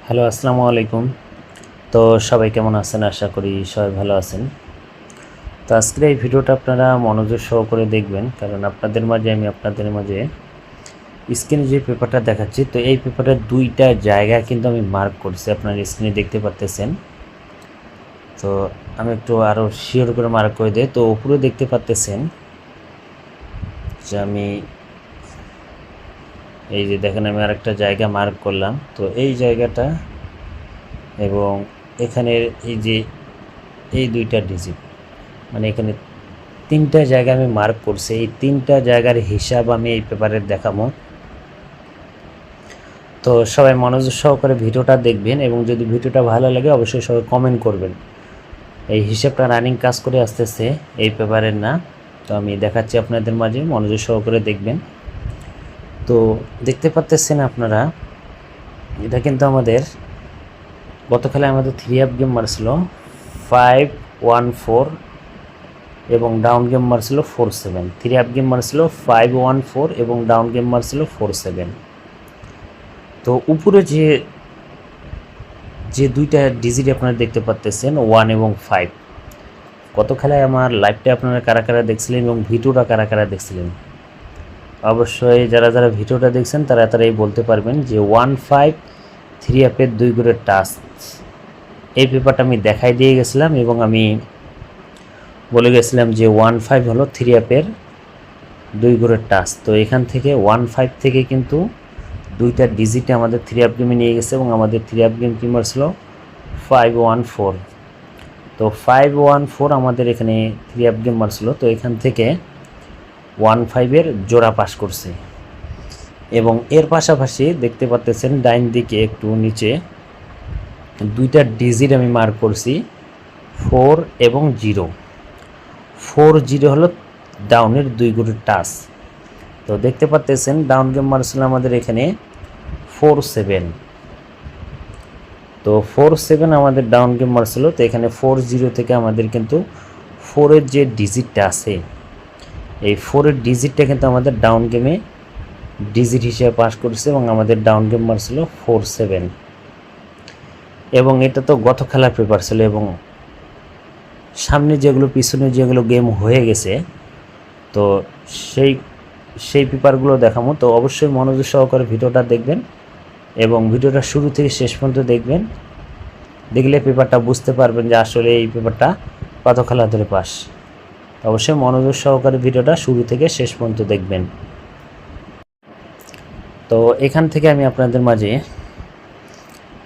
Hello, আসসালামু আলাইকুম। তো সবাই কেমন আছেন? আশা করি সবাই ভালো আছেন। তো আজকের এই ভিডিওটা আপনারা মনোযোগ সহকারে দেখবেন, কারণ আমি আপনাদের মাঝে স্ক্রিনে যে পেপারটা দেখাচ্ছি, তো এই পেপারের দুইটা জায়গা কিন্তু আমি মার্ক করছি, আপনারা স্ক্রিনে দেখতে পারতেছেন। তো আমি একটু আরও শিওর করে মার্ক করে দিই। তো উপরে দেখতে পারতেছেন যে আমি এই যে দেখেন, আমি আরেকটা জায়গা মার্ক করলাম। তো এই জায়গাটা এবং এখানের এই যে এই দুইটা ডিজিট, মানে এখানে তিনটা জায়গা আমি মার্ক করছি। এই তিনটা জায়গার হিসাব আমি এই পেপারে দেখাবো। তো সবাই মনোযোগ সহকারে ভিডিওটা দেখবেন, এবং যদি ভিডিওটা ভালো লাগে অবশ্যই সবাই কমেন্ট করবেন। এই হিসাবটা রানিং কাজ করে আসতেছে, এই পেপারের না। তো আমি দেখাচ্ছি আপনাদের মাঝে, মনোযোগ সহকারে দেখবেন। তো দেখতে পাচ্ছেন আপনারা, এটা কিন্তু আমাদের গতকালে আমাদের 3 গেম মারছিল 5-1-4 এবং ডাউন গেম মারছিল 4-7। 3 গেম মারছিল 5-1-4 এবং ডাউন গেম মারছিল 4-7। তো উপরে যে যে দুইটা ডিজিট আপনারা দেখতে পাচ্ছেন 1 এবং 5, গত খেলায় আমার লাইভটা আপনারা কারা কারা দেখছিলেন এবং ভিডিওটা কারা কারা দেখছিলেন, অবশ্যই যারা যারা ভিডিওটা দেখছেন তারা তারাই বলতে পারবেন যে 1-5 3 অ্যাপের 2 করে টাচ, এই পেপারটা আমি দেখাই দিয়ে গেছিলাম এবং আমি বলে গেছিলাম যে 1-5 হলো 3 অ্যাপের 2 করে টাচ। তো এখান থেকে 1-5 থেকে কিন্তু দুইটা ডিজিটে আমাদের 3 অ্যাপ গেমে নিয়ে গেছে এবং আমাদের 3 অ্যাপ গেম কি মারছিল 5-1-4। তো 5-1-4 আমাদের এখানে 3 অ্যাপ গেম মারছিল। তো এখান থেকে 1-5-এর জোড়া পাস করছে। এবং এর পাশাপাশি দেখতে পাচ্ছেন ডাইন দিকে একটু নিচে দুইটা ডিজিট আমি মার্ক করছি 4 এবং 0। 4-0 হলো ডাউনের 2 করে টাচ। তো দেখতে পাচ্ছেন ডাউন গেম মারছিল আমাদের এখানে 4-7। তো 4-7 আমাদের ডাউন গেম মারছিল। তো এখানে 4-0 থেকে আমাদের কিন্তু 4-এর যে ডিজিটটা আছে, এই 4-এর ডিজিটটা কিন্তু আমাদের ডাউন গেমে ডিজিট হিসেবে পাস করছে এবং আমাদের ডাউন গেম মারছিল 4-7। এবং এটা তো গত খেলার পেপার ছিল, এবং সামনে যেগুলো পিছনে যেগুলো গেম হয়ে গেছে, তো সেই পেপারগুলো দেখাবো। তো অবশ্যই মনোযোগ সহকারে ভিডিওটা দেখবেন এবং ভিডিওটা শুরু থেকে শেষ পর্যন্ত দেখবেন। দেখলে পেপারটা বুঝতে পারবেন যে আসলে এই পেপারটা কত খেলা ধরে পাস। অবশ্যই মনোযোগ সহকারে ভিডিওটা শুরু থেকে শেষ পর্যন্ত দেখবেন। তো এখান থেকে আমি আপনাদের মাঝে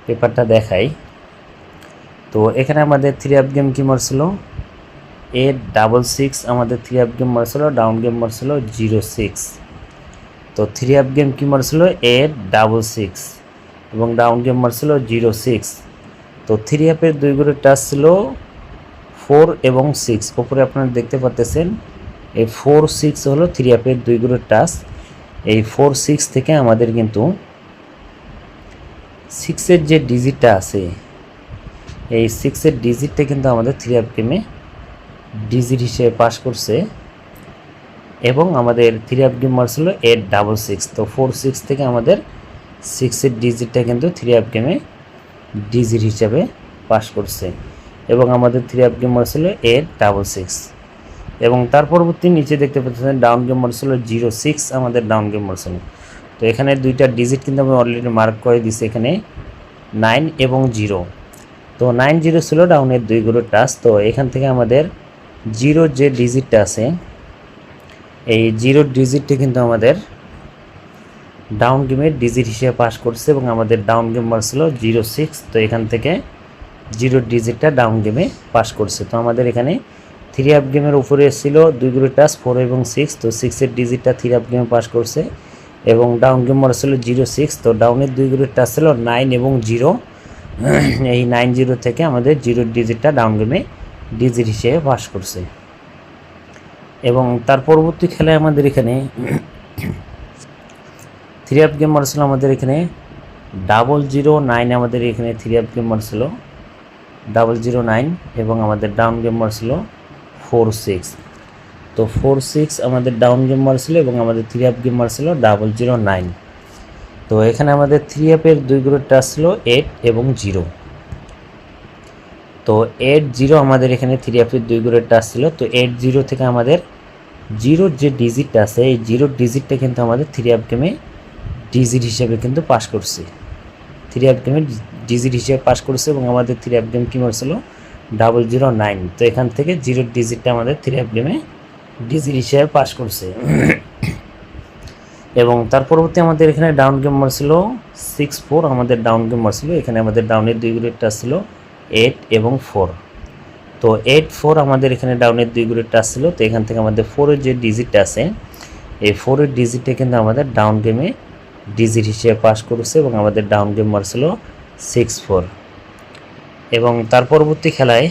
পেপারটা দেখাই। তো এখানে আমাদের 3 অ্যাপ গেম কী মারছিল 8-6, আমাদের 3 অ্যাপ গেম মারছিল, ডাউন গেম মারছিল 0-6। তো 3 অ্যাপ গেম কী মারছিল 8-6 এবং ডাউন গেম মারছিল 0-6। তো 3 অ্যাপের 2 করে টাচ ছিল 4 এবং 6। উপরে আপনারা দেখতে পাচ্ছেন এই 4-6 হলো 3 অ্যাপের 2 করে টাচ। এই 4-6 থেকে আমাদের কিন্তু 6-এর যে ডিজিটটা আছে, এই 6-এর ডিজিটটা কিন্তু আমাদের 3 অ্যাপ গেমে ডিজিট হিসেবে পাস করছে এবং আমাদের 3 অ্যাপ গেম মারছিল 8-6। তো 4-6 থেকে আমাদের 6-এর ডিজিটটা কিন্তু 3 অ্যাপ গেমে ডিজিট হিসাবে পাস করছে এবং আমাদের 3 অ্যাপ গেম মারছিল 8-6। এবং তার পরবর্তী নিচে দেখতে পাচ্ছেন ডাউন গেম মারছিল 0-6, আমাদের ডাউন গেম মারছিল। তো এখানে দুইটা ডিজিট কিন্তু আমি অলরেডি মার্ক করে দিছি, এখানে 9 এবং 0। তো 9-0 ছিল ডাউনের 2 করে টাচ। তো এখান থেকে আমাদের 0 যে ডিজিটটা আছে, এই 0 ডিজিটটি কিন্তু আমাদের ডাউন গেমের ডিজিট হিসেবে পাস করছে এবং আমাদের ডাউন গেম মারছিল 0-6। তো এখান থেকে 0 ডিজিটটা ডাউন গেমে পাস করছে। তো আমাদের এখানে 3 অ্যাপ গেমের উপরে ছিল 2 করে টাচ 4 এবং 6। তো 6-এর ডিজিটটা 3 অ্যাপ গেমে পাস করছে এবং ডাউন গেম মারছিল 0-6। তো ডাউনের 2 করে টাচ ছিল 9 এবং 0। এই 9-0 থেকে আমাদের 0 ডিজিটটা ডাউন গেমে ডিজিট হিসেবে পাস করছে। এবং তার পরবর্তী খেলায় আমাদের এখানে 3 অ্যাপ গেম মারছিল আমাদের এখানে 009, আমাদের এখানে 3 অ্যাপ গেম মারছিল 009 এবং আমাদের ডাউন গেম মারছিল 4-6। তো 4-6 আমাদের ডাউন গেম মারছিল এবং আমাদের 3 অ্যাপ গেম মারছিল 009। তো এখানে আমাদের 3F-এর 2 গ্রুপের টাচ ছিল 8 এবং 0। তো 8 0 আমাদের এখানে 3F-এর 2 গ্রুপের টাচ ছিল। তো 8 0 থেকে আমাদের 0 যে ডিজিটটা আছে এই 0 ডিজিটটা কিন্তু আমাদের 3F গেমে ডিজিট হিসেবে কিন্তু পাস করছে। 3F গেমে ডিজিট হিসেবে পাস করছে এবং আমাদের 3F গেম কী মারছিল 009। তো এখান থেকে 0 ডিজিটটা আমাদের 3F গেমে ডিজিট হিসেবে পাস করছে। এবং তার পরবর্তী আমাদের এখানে ডাউন গেম মারছিল 6-4, আমাদের ডাউন গেম মারছিল। এখানে আমাদের ডাউনের 2 গ্রুপের টাচ ছিল 8 এবং 4। তো 8-4 আমাদের এখানে ডাউনের 2 গ্রুপের টাচ ছিল। তো এখান থেকে আমাদের 4-এর যে ডিজিটটা আছে এই 4-এর ডিজিটটা কিন্তু আমাদের ডাউন গেমে ডিজিট হিসেবে পাস করেছে এবং আমাদের ডাউন গেম মারছিল 6-4। এবং তার পরবর্তী খেলায়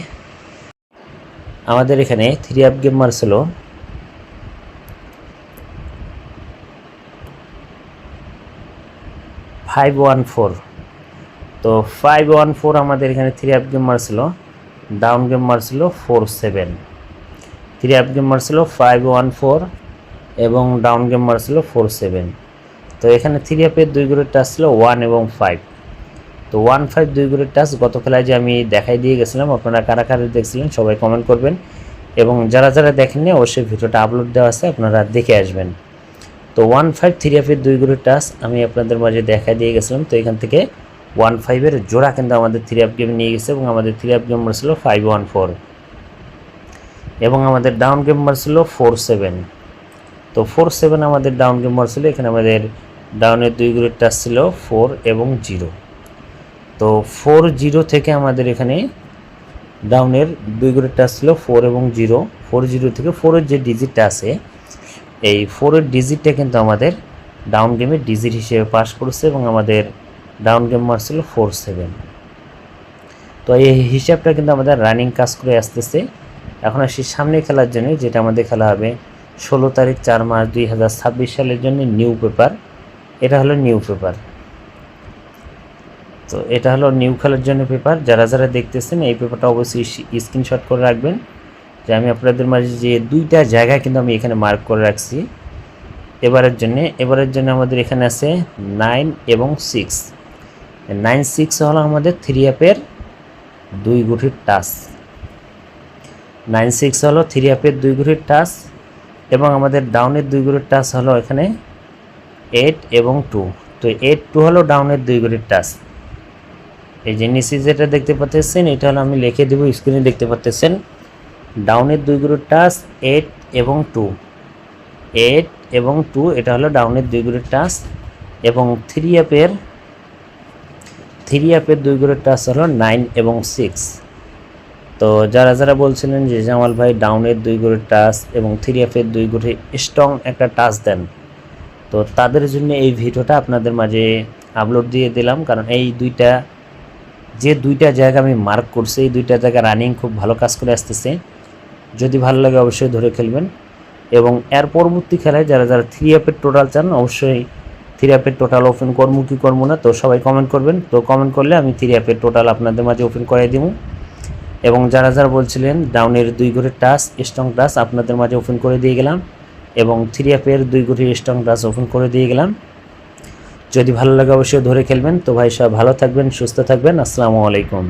আমাদের এখানে 3F গেম মারছিল 514। তো 514 আমাদের এখানে 3F গেম মারছিল, ডাউন গেম মারছিল 47। 3F গেম মারছিল 514 এবং ডাউন গেম মারছিল 47। তো এখানে 3F-এর 2 গ্রুপের টাচ ছিল 1 এবং 5। তো 1-5 2 গ্রুপের টাচ গত খেলায় যে আমি দেখাই দিয়ে গেছিলাম, আপনারা কারা কারা দেখছিলেন সবাই কমেন্ট করবেন এবং যারা যারা দেখেননি অবশ্যই ভিডিওটা আপলোড দেওয়া আছে, আপনারা দেখে আসবেন। তো 1-5 3F-এর 2 গ্রুপের টাচ আমি আপনাদের মাঝে দেখাই দিয়ে গেছিলাম। তো এখান থেকে 1-5-এর জোড়া কিন্তু আমাদের 3F গেম নিয়ে গেছে এবং আমাদের 3F গেম মারছিল 514 এবং আমাদের ডাউন গেম মারছিল 47। তো 47 আমাদের ডাউন গেম মারছিল। এখানে আমাদের ডাউনের 2 গ্রুপের টাচ ছিল 4 এবং 0। তো 4-0 থেকে আমাদের এখানে ডাউনের 2 গ্রুপের টাচ ছিল 4 এবং 0। 4-0 থেকে 4-এর যে ডিজিটটা আছে এই 4-এর ডিজিটটা কিন্তু আমাদের ডাউন গেমে ডিজিট হিসেবে পাস করেছে এবং আমাদের ডাউন গেম মারছিল 47। তো এই হিসাবটা কিন্তু আমাদের রানিং কাজ করে আসতেছে। এখন আসি সামনে খেলার জন্য, যেটা আমাদের খেলা হবে 16 তারিখ 4 মাস 2026 সালের জন্য নিউ পেপার। এটা হলো নিউ পেপার। তো এটা হলো নিউ খেলার জন্য পেপার। যারা যারা দেখতেছেন এই পেপারটা অবশ্যই স্ক্রিনশট করে রাখবেন, যে আমি আপনাদের মাঝে যে 2টা জায়গা কিন্তু আমি এখানে মার্ক করে রাখছি এবারের জন্য আমাদের এখানে আছে 9 এবং 6। 9-6 হলো আমাদের 3F-এর 2 গুটির টাচ। 9-6 হলো 3F-এর 2 গুটির টাচ এবং আমাদের ডাউনের 2 গুটির টাচ হলো এখানে 8 এবং 2। তো 8-2 হলো ডাউনের 2 গুটির টাচ। এই যে নিচে যেটা দেখতে পাচ্ছেন এটা হলো, আমি লিখে দেব, স্ক্রিনে দেখতে পাচ্ছেন ডাউনের 2 গ্রুপের টাচ 8 এবং 2। 8 এবং 2 এটা হলো ডাউনের 2 গ্রুপের টাচ এবং 3F-এর 2 গ্রুপের টাচ হলো 9 এবং 6। তো যারা যারা বলছিলেন যে জামাল ভাই ডাউনের 2 গ্রুপের টাচ এবং 3F-এর 2 গ্রুপে স্ট্রং একটা টাচ দেন, তো তাদের জন্য এই ভিডিওটা আপনাদের মাঝে আপলোড দিয়ে দিলাম। কারণ এই দুইটা জায়গা আমি মার্ক করছি, এই 2টা জায়গা রানিং খুব ভালো কাজ করে আসতেছে। যদি ভালো লাগে অবশ্যই ধরে খেলবেন এবং এর পরবর্তী খেলায় যারা যারা 3F-এর টোটাল চান অবশ্যই 3F-এর টোটাল ওপেন করবো কি করবো না, তো সবাই কমেন্ট করবেন। তো কমেন্ট করলে আমি 3F-এর টোটাল আপনাদের মাঝে ওপেন করে দিব। এবং যারা যারা বলছিলেন ডাউনের 2 গুটির টাচ স্ট্রং টাচ আপনাদের মাঝে ওপেন করে দিয়ে গেলাম এবং 3F-এর 2 গুটির স্ট্রং টাচ ওপেন করে দিয়ে গেলাম। যদি ভালো লাগে অবশ্যই ধরে খেলবেন। তো ভাই সব ভালো থাকবেন, সুস্থ থাকবেন। আসসালামু আলাইকুম।